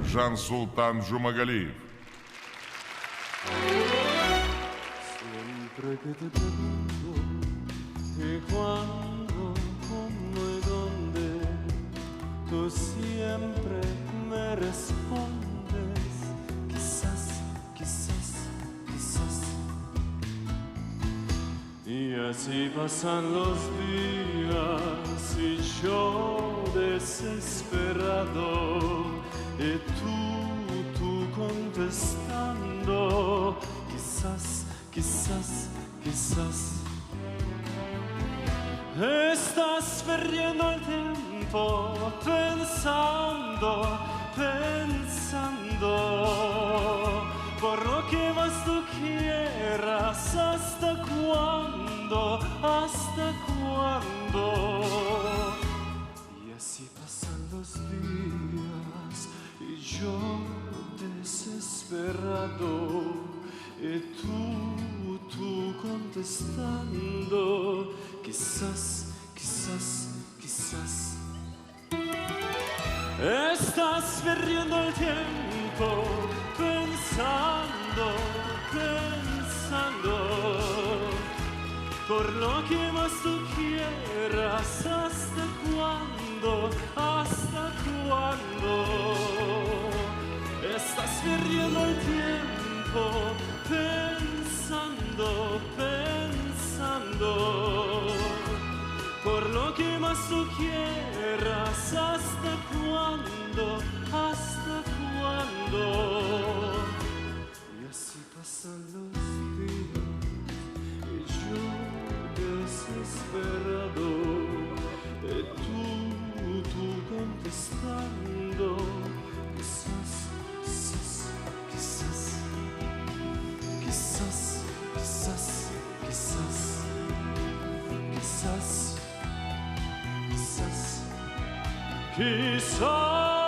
Жан-Султан Джумагалиев. Siempre que te pregunto y cuándo, cómo y dónde, tú siempre me respondes, quizás, quizás, quizás. Y así pasan los días y yo desesperado, y tú contestando, quizás, quizás, quizás. Estás perdiendo el tiempo pensando, pensando, por lo que más tú quieras. ¿Hasta cuándo? ¿Hasta cuándo? Y así pasan los días y yo desesperado, y tú contestando, quizás, quizás, quizás. Estás perdiendo el tiempo pensando, pensando, por lo que más tú quieras. ¿Hasta cuándo? ¿Hasta cuándo? Estás perdiendo el tiempo pensando, pensando, por lo que más tú quieras. ¿Hasta cuándo? ¿Hasta cuándo? Y así pasan los días y yo desesperado, y tú contestando, quizás, quizás, quizás, quizás, quizás, quizás, quizás, quizás, quizás.